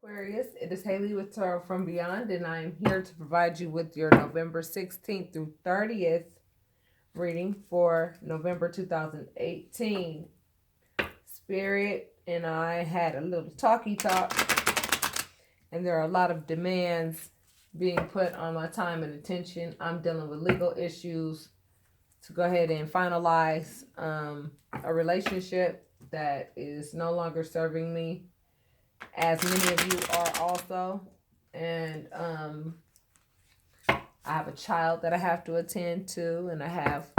Aquarius, it is Haley with Tarot from Beyond, and I am here to provide you with your November 16th through 30th reading for November 2018. Spirit and I had a little talky talk, and there are a lot of demands being put on my time and attention. I'm dealing with legal issues to go ahead and finalize a relationship that is no longer serving me, as many of you are also. And I have a child that I have to attend to, and I have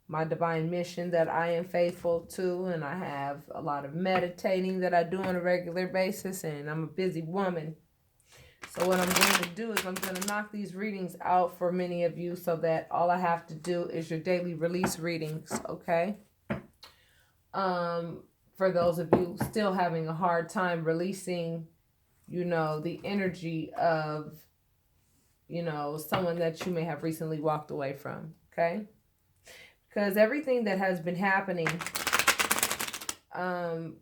my divine mission that I am faithful to, and I have a lot of meditating that I do on a regular basis, and I'm a busy woman. So what I'm going to do is I'm going to knock these readings out for many of you so that all I have to do is your daily release readings, okay? For those of you still having a hard time releasing, the energy of, someone that you may have recently walked away from, okay? Because everything that has been happening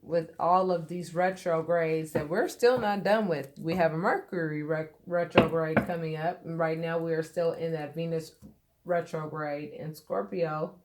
with all of these retrogrades that we're still not done with. We have a Mercury retrograde coming up, and right now we are still in that Venus retrograde in Scorpio.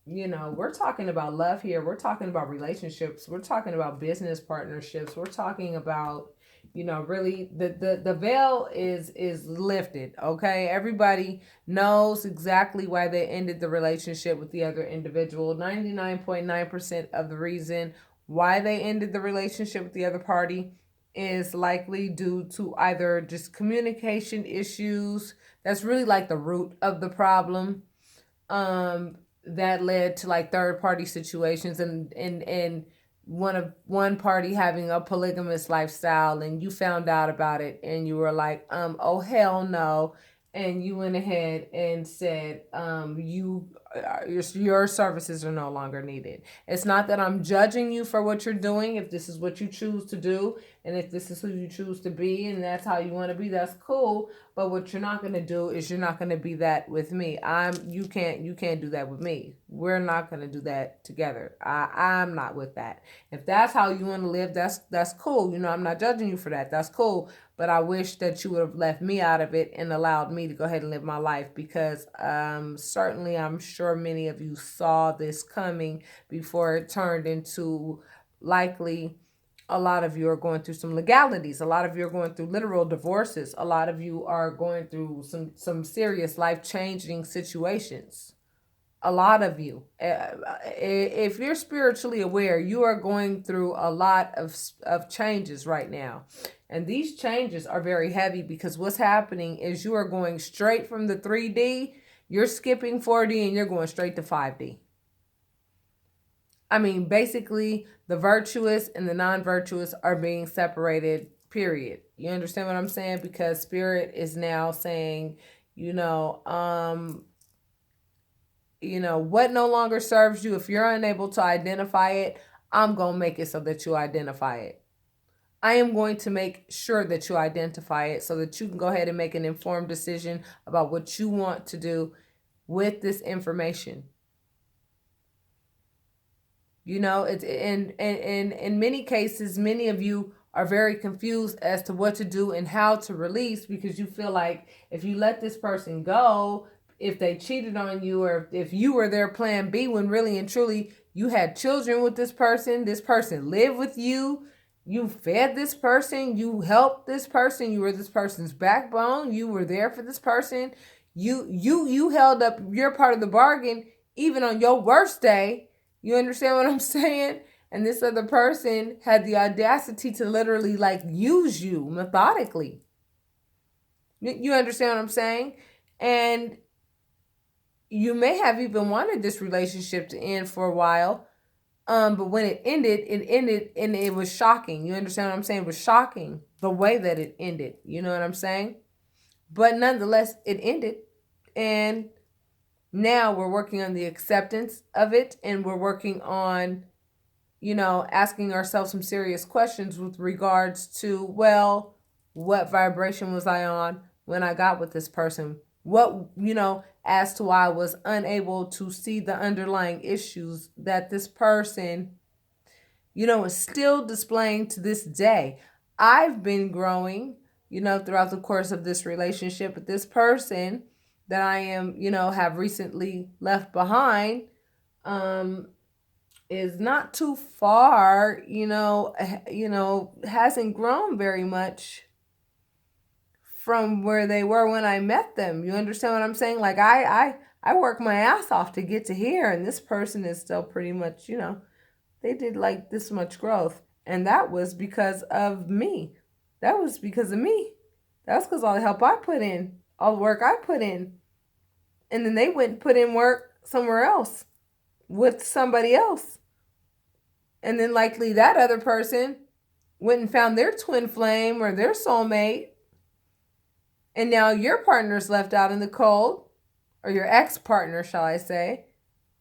We're talking about love here. We're talking about relationships. We're talking about business partnerships. We're talking about, really the veil is lifted, okay? Everybody knows exactly why they ended the relationship with the other individual. 99.9% of the reason why they ended the relationship with the other party is likely due to either just communication issues. That's really like the root of the problem. That led to like third party situations, and one party having a polygamous lifestyle, and you found out about it and you were like, oh hell no, and you went ahead and said, your services are no longer needed. It's not that I'm judging you for what you're doing. If this is what you choose to do, and if this is who you choose to be, and that's how you want to be, that's cool. But what you're not going to do is you're not going to be that with me. You can't do that with me. We're not going to do that together. I'm not with that. If that's how you want to live, that's cool. I'm not judging you for that. That's cool. But I wish that you would have left me out of it and allowed me to go ahead and live my life, because certainly I'm sure many of you saw this coming before it turned into likely. A lot of you are going through some legalities. A lot of you are going through literal divorces. A lot of you are going through some serious life-changing situations. A lot of you, if you're spiritually aware, you are going through a lot of changes right now. And these changes are very heavy, because what's happening is you are going straight from the 3D, you're skipping 4D, and you're going straight to 5D. I mean, basically, the virtuous and the non-virtuous are being separated, period. You understand what I'm saying? Because Spirit is now saying, what no longer serves you, if you're unable to identify it, I'm going to make it so that you identify it. I am going to make sure that you identify it so that you can go ahead and make an informed decision about what you want to do with this information. It's in many cases, many of you are very confused as to what to do and how to release, because you feel like if you let this person go, if they cheated on you, or if you were their plan B, when really and truly you had children with this person lived with you, you fed this person, you helped this person, you were this person's backbone, you were there for this person, you held up your part of the bargain even on your worst day. You understand what I'm saying? And this other person had the audacity to literally like use you methodically. You understand what I'm saying? And you may have even wanted this relationship to end for a while. But when it ended and it was shocking. You understand what I'm saying? It was shocking the way that it ended. You know what I'm saying? But nonetheless, it ended. And now we're working on the acceptance of it, and we're working on, asking ourselves some serious questions with regards to, well, what vibration was I on when I got with this person? What, as to why I was unable to see the underlying issues that this person is still displaying to this day. I've been growing, throughout the course of this relationship, but this person that I am, have recently left behind, is not too far, hasn't grown very much from where they were when I met them. You understand what I'm saying? Like I work my ass off to get to here, and this person is still pretty much, they did like this much growth. And that was because of me. That was because of me. That was because all the help I put in, all the work I put in. And then they went and put in work somewhere else with somebody else. And then likely that other person went and found their twin flame or their soulmate. And now your partner's left out in the cold, or your ex-partner, shall I say.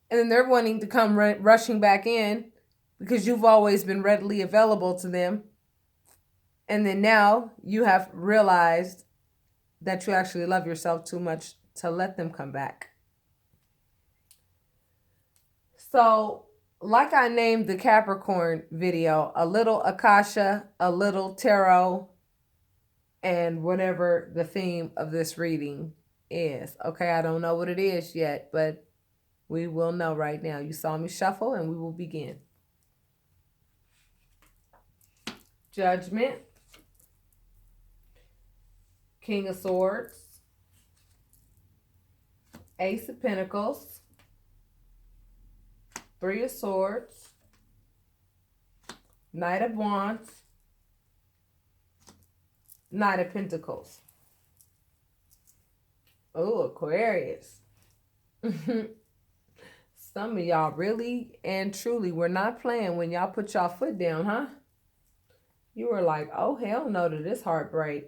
And then they're wanting to come rushing back in because you've always been readily available to them. And then now you have realized that you actually love yourself too much to let them come back. So, like I named the Capricorn video, a little Akasha, a little Tarot, and whatever the theme of this reading is. Okay, I don't know what it is yet, but we will know right now. You saw me shuffle, and we will begin. Judgment, King of Swords, Ace of Pentacles, Three of Swords, Knight of Wands, Knight of Pentacles. Oh, Aquarius. Some of y'all really and truly were not playing when y'all put y'all foot down, huh? You were like, oh, hell no to this heartbreak.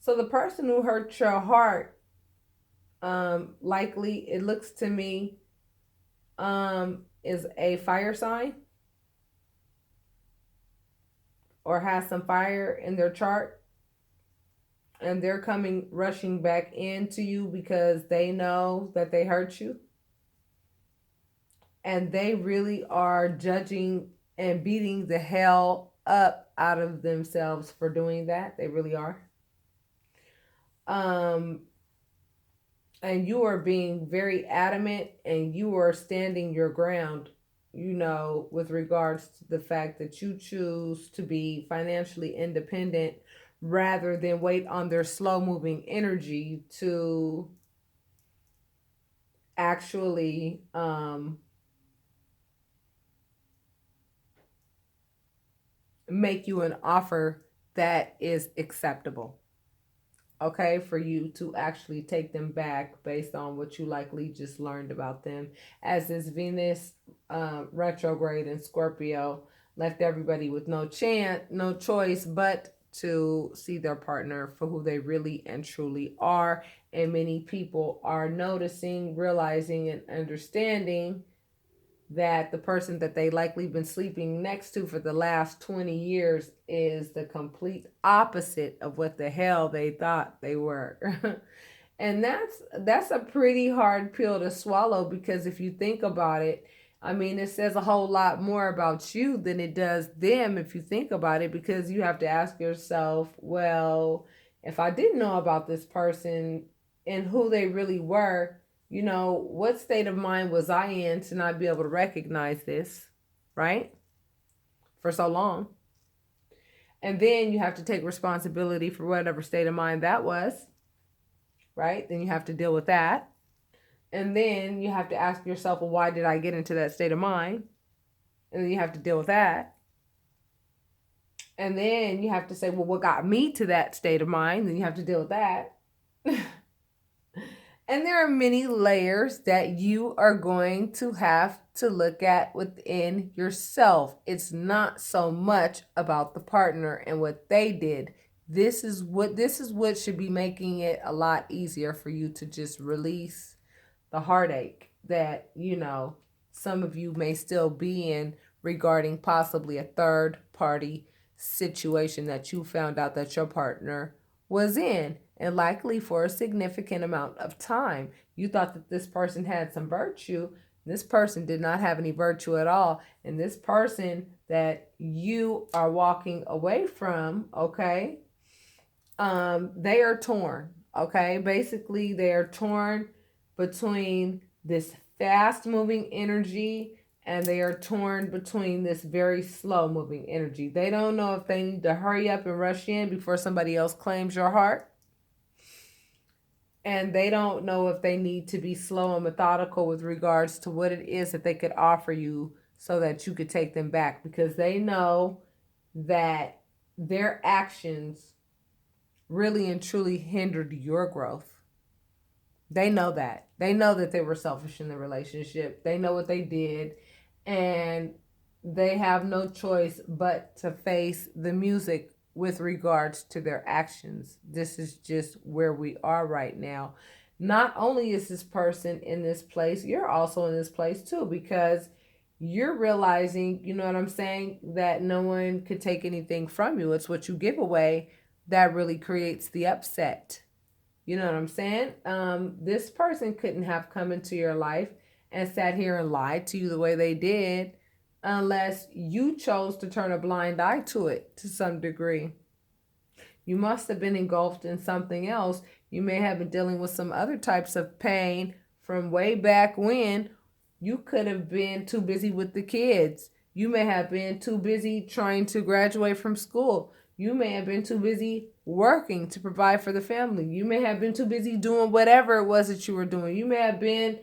So the person who hurt your heart, likely, it looks to me, is a fire sign or has some fire in their chart. And they're coming rushing back into you because they know that they hurt you. And they really are judging and beating the hell up out of themselves for doing that. They really are. And you are being very adamant and you are standing your ground, with regards to the fact that you choose to be financially independent rather than wait on their slow moving energy to actually make you an offer that is acceptable. Okay, for you to actually take them back based on what you likely just learned about them, as this Venus retrograde in Scorpio left everybody with no choice but to see their partner for who they really and truly are. And many people are noticing, realizing, and understanding that the person that they likely been sleeping next to for the last 20 years is the complete opposite of what the hell they thought they were. And that's a pretty hard pill to swallow, because if you think about it, I mean, it says a whole lot more about you than it does them if you think about it, because you have to ask yourself, well, if I didn't know about this person and who they really were, what state of mind was I in to not be able to recognize this, right? For so long. And then you have to take responsibility for whatever state of mind that was, right? Then you have to deal with that. And then you have to ask yourself, well, why did I get into that state of mind? And then you have to deal with that. And then you have to say, well, what got me to that state of mind? Then you have to deal with that. And there are many layers that you are going to have to look at within yourself. It's not so much about the partner and what they did. This is what should be making it a lot easier for you to just release the heartache that, some of you may still be in regarding possibly a third party situation that you found out that your partner was in, and likely for a significant amount of time. You thought that this person had some virtue. This person did not have any virtue at all. And this person that you are walking away from, okay, they are torn, okay? Basically, they are torn between this fast moving energy and they are torn between this very slow moving energy. They don't know if they need to hurry up and rush in before somebody else claims your heart. And they don't know if they need to be slow and methodical with regards to what it is that they could offer you so that you could take them back, because they know that their actions really and truly hindered your growth. They know that. They know that they were selfish in the relationship. They know what they did. And they have no choice but to face the music with regards to their actions. This is just where we are right now. Not only is this person in this place, you're also in this place too, because you're realizing, you know what I'm saying, that no one could take anything from you. It's what you give away that really creates the upset. You know what I'm saying? This person couldn't have come into your life and sat here and lied to you the way they did unless you chose to turn a blind eye to it to some degree. You must have been engulfed in something else. You may have been dealing with some other types of pain from way back when. You could have been too busy with the kids. You may have been too busy trying to graduate from school. You may have been too busy working to provide for the family. You may have been too busy doing whatever it was that you were doing. You may have been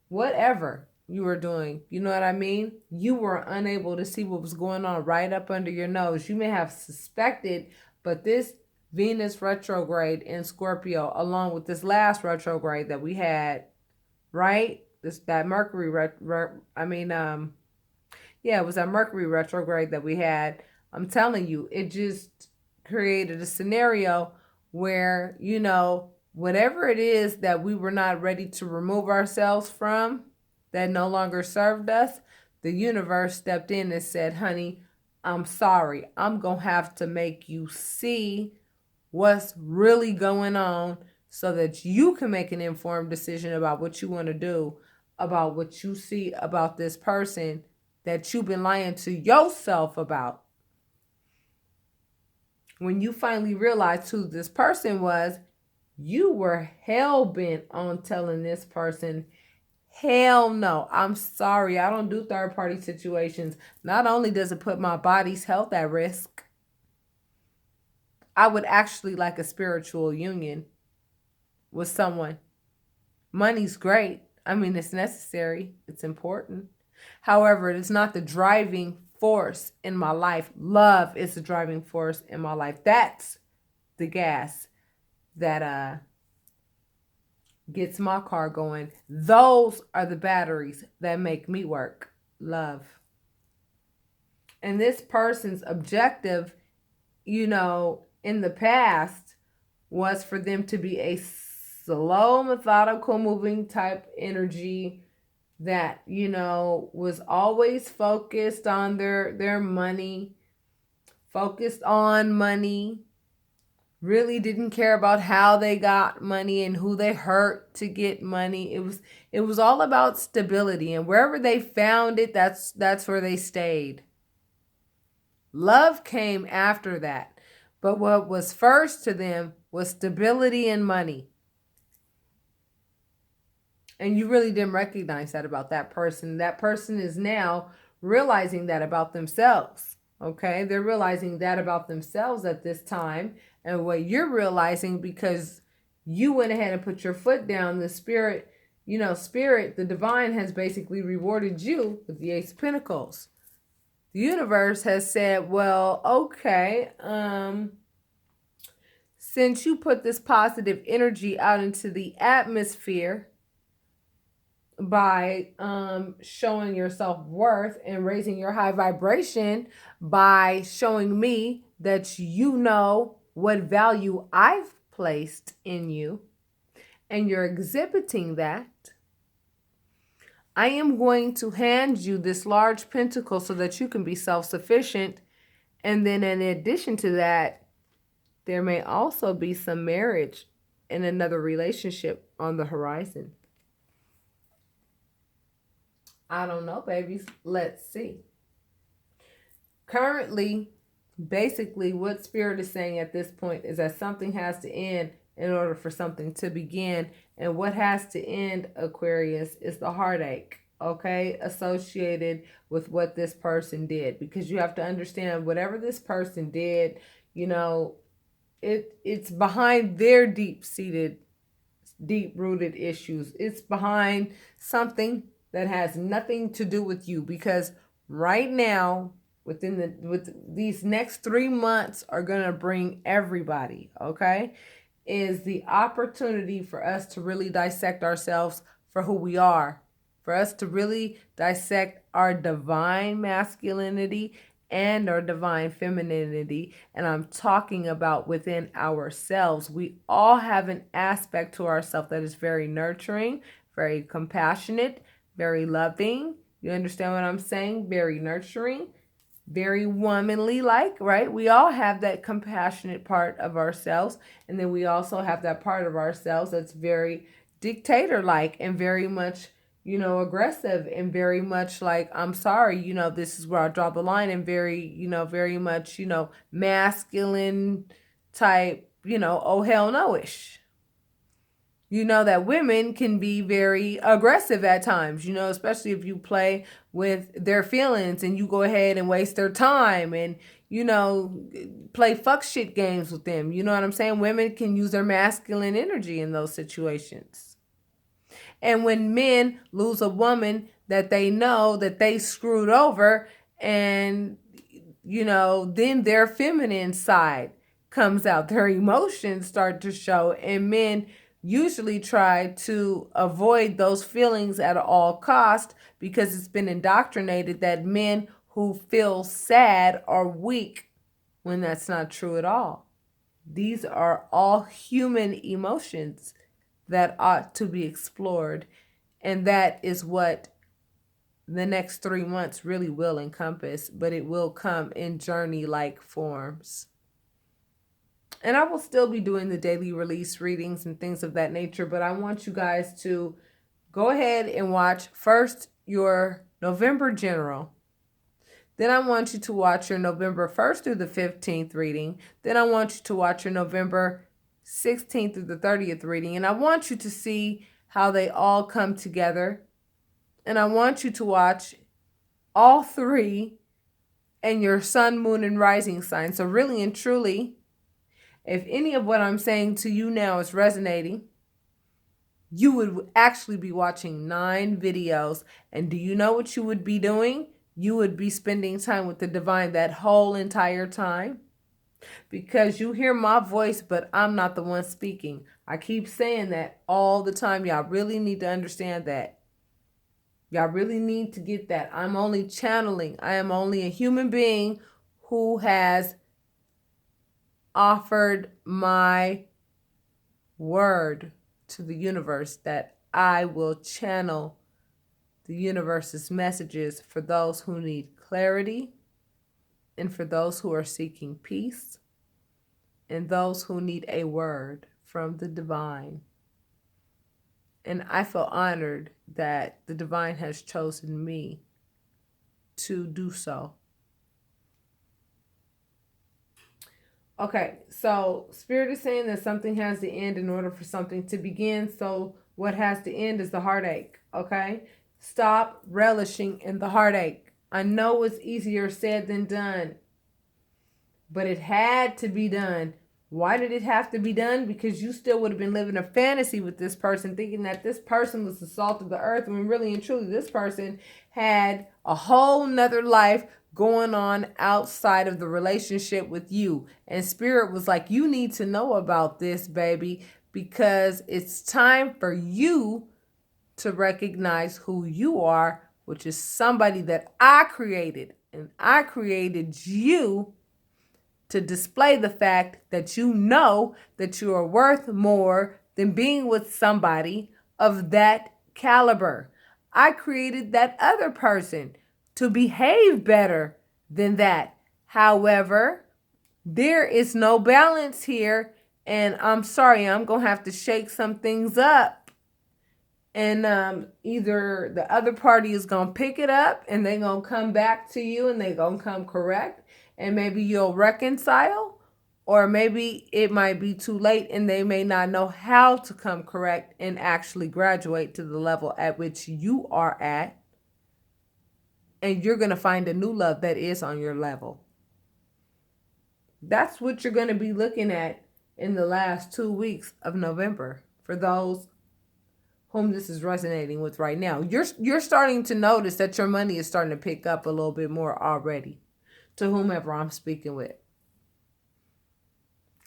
whatever you were doing. You know what I mean? You were unable to see what was going on right up under your nose. You may have suspected, but this Venus retrograde in Scorpio, along with this last retrograde that we had, right? That Mercury it was that Mercury retrograde that we had. I'm telling you, it just created a scenario where, you know, whatever it is that we were not ready to remove ourselves from, that no longer served us, the universe stepped in and said, honey, I'm sorry. I'm going to have to make you see what's really going on so that you can make an informed decision about what you want to do, about what you see about this person that you've been lying to yourself about. When you finally realized who this person was, you were hell-bent on telling this person, hell no, I'm sorry, I don't do third-party situations. Not only does it put my body's health at risk, I would actually like a spiritual union with someone. Money's great. I mean, it's necessary. It's important. However, it is not the driving force in my life. Love is the driving force in my life. That's the gas that gets my car going. Those are the batteries that make me work. Love. And this person's objective, you know, in the past was for them to be a slow, methodical moving type energy that, you know, was always focused on their money, focused on money, really didn't care about how they got money and who they hurt to get money. It was all about stability, and wherever they found it, that's where they stayed. Love came after that. But what was first to them was stability and money. And you really didn't recognize that about that person. That person is now realizing that about themselves. Okay? They're realizing that about themselves at this time. And what you're realizing, because you went ahead and put your foot down, the spirit, the divine has basically rewarded you with the Ace of Pentacles. The universe has said, well, okay, since you put this positive energy out into the atmosphere by showing your self-worth and raising your high vibration, by showing me that you know what value I've placed in you, and you're exhibiting that, I am going to hand you this large pentacle so that you can be self-sufficient. And then in addition to that, there may also be some marriage and another relationship on the horizon. I don't know, babies. Let's see. Currently, basically what Spirit is saying at this point is that something has to end in order for something to begin. And what has to end, Aquarius, is the heartache, okay, associated with what this person did. Because you have to understand, whatever this person did, you know, it's behind their deep-seated, deep-rooted issues. It's behind something that has nothing to do with you. Because right now, with these next 3 months are going to bring everybody, okay, is the opportunity for us to really dissect ourselves for who we are, for us to really dissect our divine masculinity and our divine femininity. And I'm talking about within ourselves. We all have an aspect to ourselves that is very nurturing, very compassionate, very loving. You understand what I'm saying? Very nurturing, very womanly like, right? We all have that compassionate part of ourselves. And then we also have that part of ourselves that's very dictator like and very much, aggressive and very much like, I'm sorry, this is where I draw the line, and very, very much, masculine type, oh hell no-ish. You know that women can be very aggressive at times, especially if you play with their feelings and you go ahead and waste their time and, play fuck shit games with them. You know what I'm saying? Women can use their masculine energy in those situations. And when men lose a woman that they know that they screwed over, and, then their feminine side comes out, their emotions start to show, and men usually try to avoid those feelings at all cost because it's been indoctrinated that men who feel sad are weak, when that's not true at all. These are all human emotions that ought to be explored, and that is what the next 3 months really will encompass, but it will come in journey-like forms. And I will still be doing the daily release readings and things of that nature, but I want you guys to go ahead and watch first your November general. Then I want you to watch your November 1st through the 15th reading. Then I want you to watch your November 16th through the 30th reading. And I want you to see how they all come together. And I want you to watch all three and your sun, moon, and rising sign. So really and truly, if any of what I'm saying to you now is resonating, you would actually be watching 9 videos. And do you know what you would be doing? You would be spending time with the divine that whole entire time. Because you hear my voice, but I'm not the one speaking. I keep saying that all the time. Y'all really need to understand that. Y'all really need to get that. I'm only channeling. I am only a human being who has offered my word to the universe that I will channel the universe's messages for those who need clarity, and for those who are seeking peace, and those who need a word from the divine. And I feel honored that the divine has chosen me to do so. Okay, so Spirit is saying that something has to end in order for something to begin. So what has to end is the heartache, okay? Stop relishing in the heartache. I know it's easier said than done, but it had to be done. Why did it have to be done? Because you still would have been living a fantasy with this person, thinking that this person was the salt of the earth, when really and truly this person had a whole nother life going on outside of the relationship with you. And Spirit was like, you need to know about this, baby, because it's time for you to recognize who you are, which is somebody that I created. And I created you to display the fact that you know that you are worth more than being with somebody of that caliber. I created that other person to behave better than that. However, there is no balance here, and I'm sorry, I'm going to have to shake some things up. And either the other party is going to pick it up and they're going to come back to you and they're going to come correct, and maybe you'll reconcile, or maybe it might be too late and they may not know how to come correct and actually graduate to the level at which you are at, and you're going to find a new love that is on your level. That's what you're going to be looking at in the last 2 weeks of November for those whom this is resonating with right now. You're starting to notice that your money is starting to pick up a little bit more already, to whomever I'm speaking with.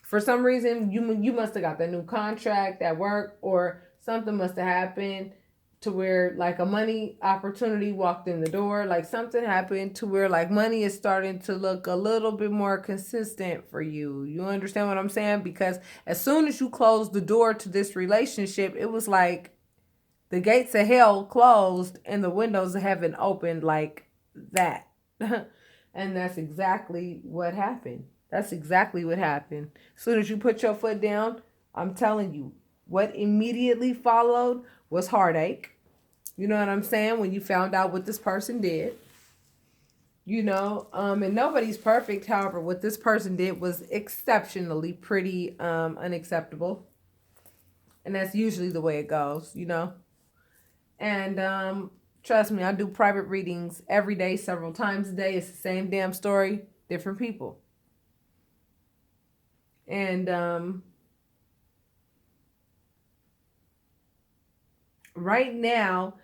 For some reason, you must have got that new contract at work, or something must have happened to where like a money opportunity walked in the door. Like something happened to where like money is starting to look a little bit more consistent for you. You understand what I'm saying? Because as soon as you closed the door to this relationship, it was like the gates of hell closed and the windows of heaven opened like that. And that's exactly what happened. That's exactly what happened. As soon as you put your foot down, I'm telling you, what immediately followed was heartache. You know what I'm saying? When you found out what this person did. And nobody's perfect. However, what this person did was exceptionally pretty unacceptable. And that's usually the way it goes, And trust me, I do private readings every day, several times a day. It's the same damn story, different people. And right now,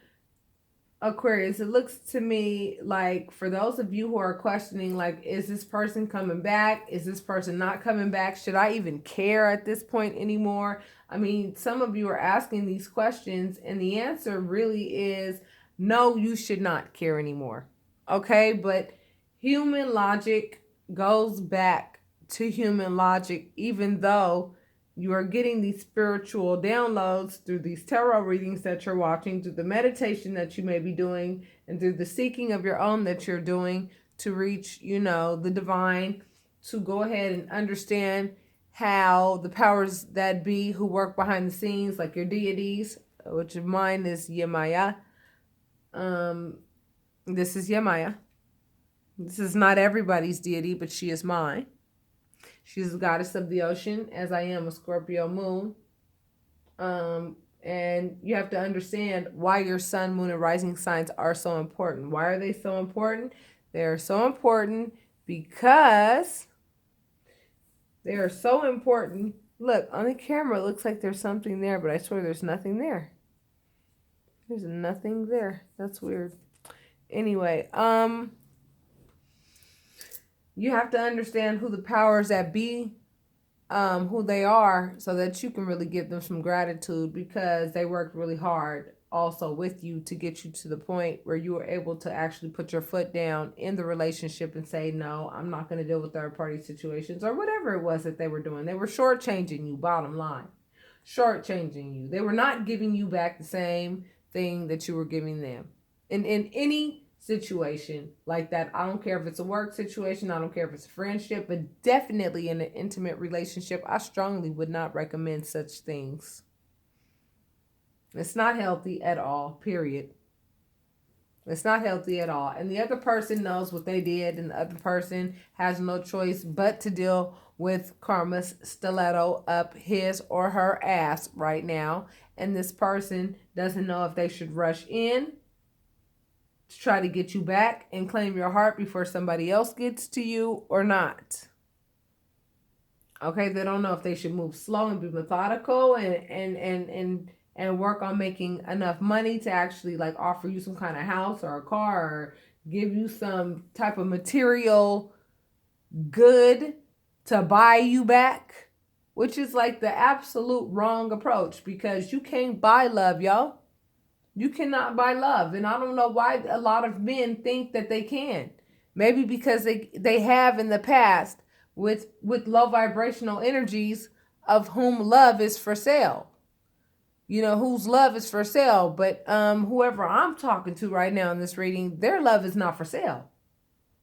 Aquarius, it looks to me like, for those of you who are questioning, like, is this person coming back? Is this person not coming back? Should I even care at this point anymore? I mean, some of you are asking these questions, and the answer really is no, you should not care anymore. Okay, but human logic goes back to human logic, even though you are getting these spiritual downloads through these tarot readings that you're watching, through the meditation that you may be doing, and through the seeking of your own that you're doing to reach, the divine, to go ahead and understand how the powers that be who work behind the scenes, like your deities, which of mine is Yemaya. This is Yemaya. This is not everybody's deity, but she is mine. She's the goddess of the ocean, as I am a Scorpio moon. And you have to understand why your sun, moon, and rising signs are so important. Why are they so important? They're so important because they are so important. Look, on the camera, it looks like there's something there, but I swear there's nothing there. There's nothing there. That's weird. Anyway, you have to understand who the powers that be, who they are, so that you can really give them some gratitude, because they worked really hard also with you to get you to the point where you were able to actually put your foot down in the relationship and say, no, I'm not going to deal with third party situations, or whatever it was that they were doing. They were shortchanging you, bottom line. Shortchanging you. They were not giving you back the same thing that you were giving them. In any situation like that, I don't care if it's a work situation, I don't care if it's a friendship, but definitely in an intimate relationship, I strongly would not recommend such things. It's not healthy at all, period. It's not healthy at all. And the other person knows what they did, and the other person has no choice but to deal with karma's stiletto up his or her ass right now. And this person doesn't know if they should rush in to try to get you back and claim your heart before somebody else gets to you or not. Okay, they don't know if they should move slow and be methodical and work on making enough money to actually like offer you some kind of house or a car, or give you some type of material good to buy you back, which is like the absolute wrong approach, because you can't buy love, y'all. You cannot buy love. And I don't know why a lot of men think that they can. Maybe because they have in the past with low vibrational energies of whom love is for sale. Whose love is for sale. But whoever I'm talking to right now in this reading, their love is not for sale.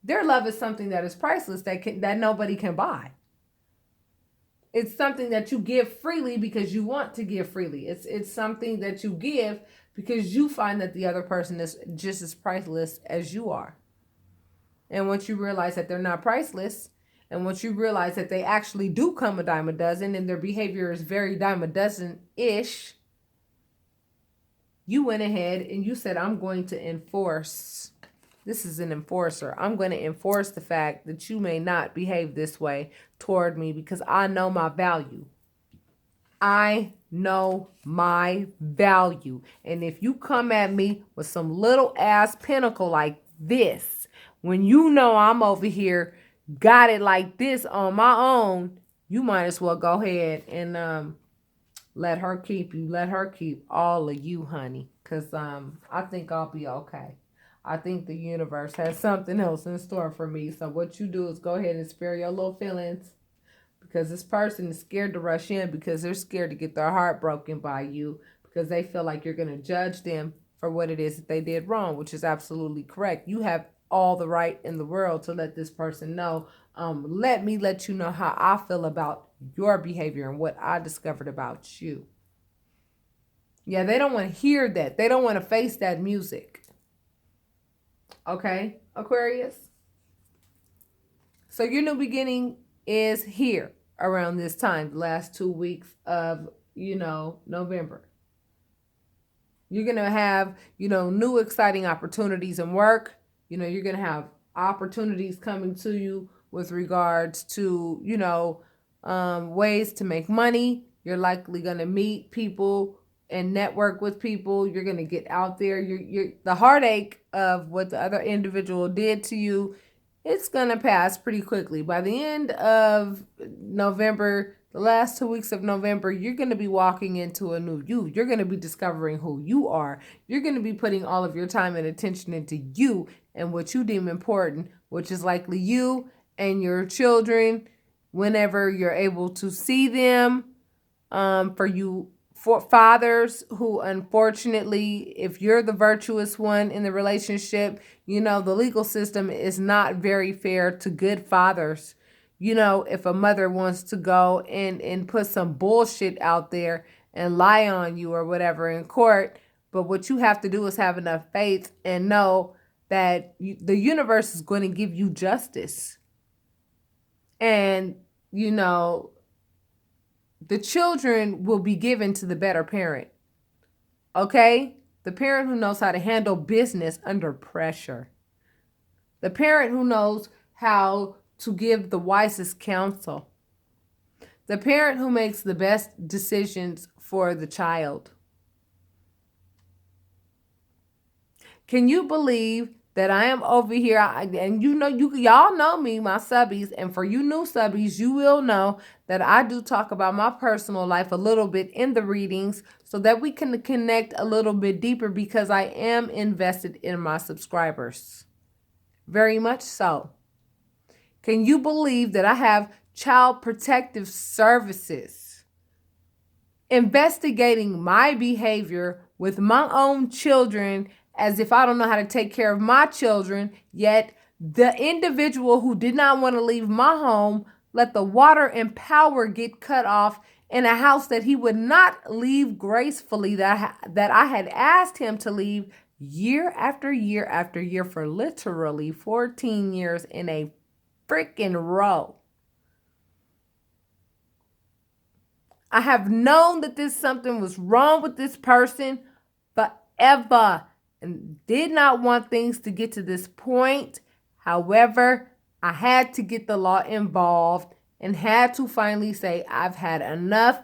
Their love is something that is priceless, that nobody can buy. It's something that you give freely because you want to give freely. It's something that you give because you find that the other person is just as priceless as you are. And once you realize that they're not priceless, and once you realize that they actually do come a dime a dozen and their behavior is very dime a dozen-ish, you went ahead and you said, I'm going to enforce. This is an enforcer. I'm going to enforce the fact that you may not behave this way toward me because I know my value. I know my value. And if you come at me with some little ass pinnacle like this, when you know I'm over here, got it like this on my own, you might as well go ahead and let her keep you. Let her keep all of you, honey. Because I think I'll be okay. I think the universe has something else in store for me. So what you do is go ahead and spare your little feelings. Because this person is scared to rush in because they're scared to get their heart broken by you. Because they feel like you're going to judge them for what it is that they did wrong, which is absolutely correct. You have all the right in the world to let this person know. Let me let you know how I feel about your behavior and what I discovered about you. Yeah, they don't want to hear that. They don't want to face that music. Okay, Aquarius? So your new beginning is here around this time, the last 2 weeks of, November. You're going to have, new exciting opportunities in work. You're going to have opportunities coming to you with regards to, ways to make money. You're likely going to meet people and network with people. You're going to get out there. You're the heartache of what the other individual did to you, it's going to pass pretty quickly. By the end of November, the last 2 weeks of November, you're going to be walking into a new you. You're going to be discovering who you are. You're going to be putting all of your time and attention into you and what you deem important, which is likely you and your children whenever you're able to see them. For fathers who, unfortunately, if you're the virtuous one in the relationship, the legal system is not very fair to good fathers. If a mother wants to go and put some bullshit out there and lie on you or whatever in court, but what you have to do is have enough faith and know that the universe is going to give you justice. And, the children will be given to the better parent. Okay? The parent who knows how to handle business under pressure. The parent who knows how to give the wisest counsel. The parent who makes the best decisions for the child. Can you believe that I am over here? And y'all know me, my subbies. And for you new subbies, you will know that I do talk about my personal life a little bit in the readings so that we can connect a little bit deeper because I am invested in my subscribers. Very much so. Can you believe that I have child protective services investigating my behavior with my own children as if I don't know how to take care of my children, yet the individual who did not want to leave my home let the water and power get cut off in a house that he would not leave gracefully, that I had asked him to leave year after year after year for literally 14 years in a freaking row. I have known that something was wrong with this person forever and did not want things to get to this point. However, I had to get the law involved and had to finally say, I've had enough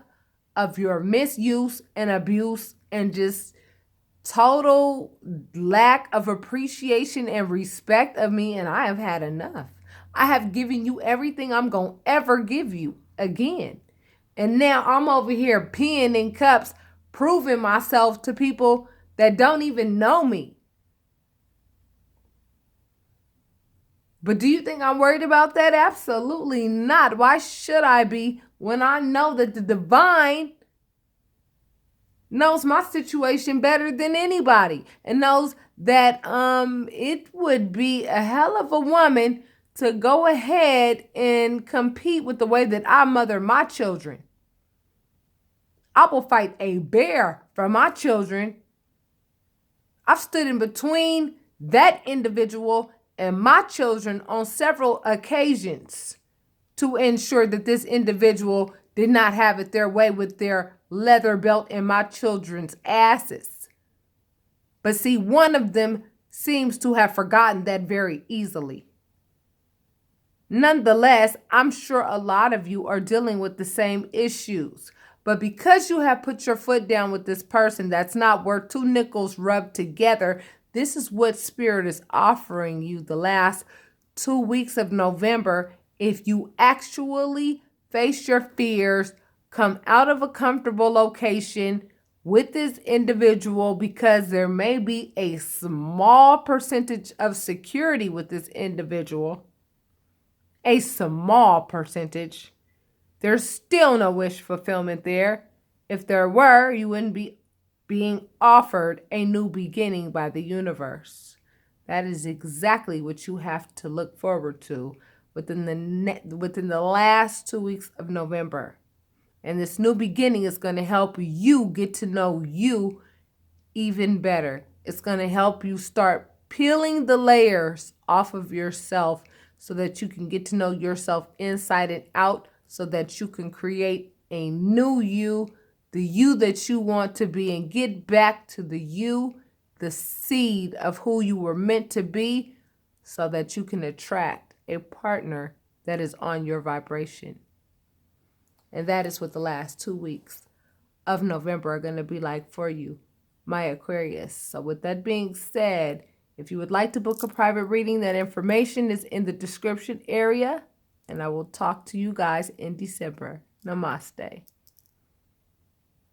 of your misuse and abuse and just total lack of appreciation and respect of me, and I have had enough. I have given you everything I'm going to ever give you again. And now I'm over here peeing in cups, proving myself to people that don't even know me. But do you think I'm worried about that? Absolutely not. Why should I be when I know that the divine knows my situation better than anybody and knows that it would be a hell of a woman to go ahead and compete with the way that I mother my children. I will fight a bear for my children I've stood in between that individual and my children on several occasions to ensure that this individual did not have it their way with their leather belt in my children's asses. But see, one of them seems to have forgotten that very easily. Nonetheless, I'm sure a lot of you are dealing with the same issues. But because you have put your foot down with this person that's not worth two nickels rubbed together, this is what Spirit is offering you the last 2 weeks of November. If you actually face your fears, come out of a comfortable location with this individual, because there may be a small percentage of security with this individual, a small percentage. There's still no wish fulfillment there. If there were, you wouldn't be being offered a new beginning by the universe. That is exactly what you have to look forward to within the last 2 weeks of November. And this new beginning is going to help you get to know you even better. It's going to help you start peeling the layers off of yourself so that you can get to know yourself inside and out, so that you can create a new you, the you that you want to be, and get back to the you, the seed of who you were meant to be, so that you can attract a partner that is on your vibration. And that is what the last 2 weeks of November are going to be like for you, my Aquarius. So with that being said, if you would like to book a private reading, that information is in the description area. And I will talk to you guys in December. Namaste.